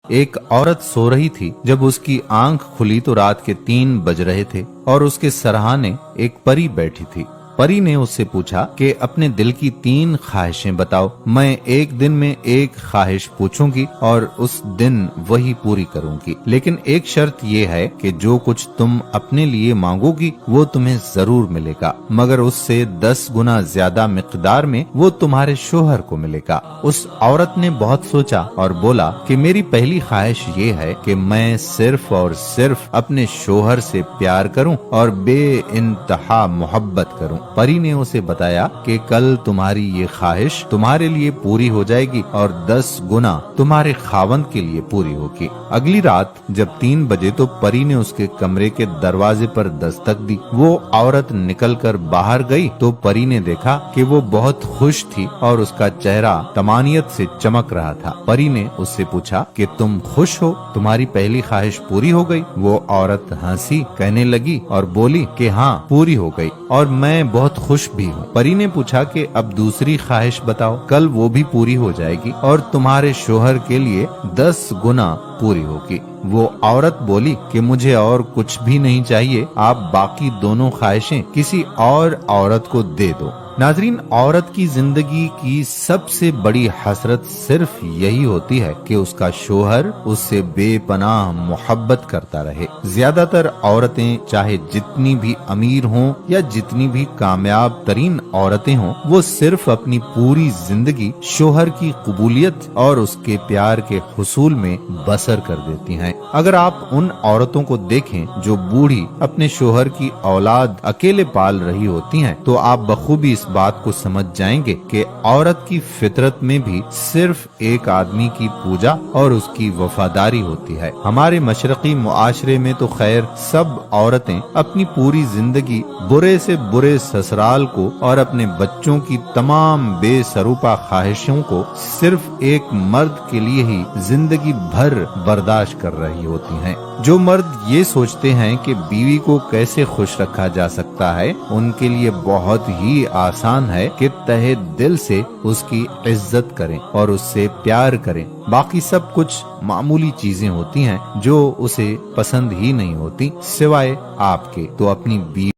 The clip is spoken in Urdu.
ایک عورت سو رہی تھی، جب اس کی آنکھ کھلی تو رات کے 3 بج رہے تھے اور اس کے سرہانے ایک پری بیٹھی تھی۔ پری نے اس سے پوچھا کہ اپنے دل کی 3 خواہشیں بتاؤ، میں ایک دن میں ایک خواہش پوچھوں گی اور اس دن وہی پوری کروں گی، لیکن ایک شرط یہ ہے کہ جو کچھ تم اپنے لیے مانگو گی وہ تمہیں ضرور ملے گا، مگر اس سے 10 گنا زیادہ مقدار میں وہ تمہارے شوہر کو ملے گا۔ اس عورت نے بہت سوچا اور بولا کہ میری پہلی خواہش یہ ہے کہ میں صرف اور صرف اپنے شوہر سے پیار کروں اور بے انتہا محبت کروں۔ پری نے اسے بتایا کہ کل تمہاری یہ خواہش تمہارے لیے پوری ہو جائے گی اور 10 گنا تمہارے خاوند کے لیے پوری ہوگی۔ اگلی رات جب 3 بجے تو پری نے اس کے کمرے کے دروازے پر دستک دی۔ وہ عورت نکل کر باہر گئی تو پری نے دیکھا کہ وہ بہت خوش تھی اور اس کا چہرہ طمانینت سے چمک رہا تھا۔ پری نے اس سے پوچھا کہ تم خوش ہو، تمہاری پہلی خواہش پوری ہو گئی؟ وہ عورت ہنسی، کہنے لگی اور بولی کہ ہاں پوری ہو گئی اور میں بہت خوش بھی ہوں۔ پری نے پوچھا کہ اب دوسری خواہش بتاؤ، کل وہ بھی پوری ہو جائے گی اور تمہارے شوہر کے لیے 10 گنا پوری ہوگی۔ وہ عورت بولی کہ مجھے اور کچھ بھی نہیں چاہیے، آپ باقی دونوں خواہشیں کسی اور عورت کو دے دو۔ ناظرین، عورت کی زندگی کی سب سے بڑی حسرت صرف یہی ہوتی ہے کہ اس کا شوہر اس سے بے پناہ محبت کرتا رہے۔ زیادہ تر عورتیں چاہے جتنی بھی امیر ہوں یا جتنی بھی کامیاب ترین عورتیں ہوں، وہ صرف اپنی پوری زندگی شوہر کی قبولیت اور اس کے پیار کے حصول میں بسر کر دیتی ہیں۔ اگر آپ ان عورتوں کو دیکھیں جو بوڑھی اپنے شوہر کی اولاد اکیلے پال رہی ہوتی ہیں تو آپ بخوبی اس بات کو سمجھ جائیں گے کہ عورت کی فطرت میں بھی صرف ایک آدمی کی پوجا اور اس کی وفاداری ہوتی ہے۔ ہمارے مشرقی معاشرے میں تو خیر سب عورتیں اپنی پوری زندگی برے سے برے سسرال کو اور اپنے بچوں کی تمام بے سروپا خواہشوں کو صرف ایک مرد کے لیے ہی زندگی بھر برداشت کر رہی ہوتی ہیں۔ جو مرد یہ سوچتے ہیں کہ بیوی کو کیسے خوش رکھا جا سکتا ہے، ان کے لیے بہت ہی آسان ہے کہ تہہ دل سے اس کی عزت کریں اور اس سے پیار کریں۔ باقی سب کچھ معمولی چیزیں ہوتی ہیں جو اسے پسند ہی نہیں ہوتی سوائے آپ کے۔ تو اپنی بیوی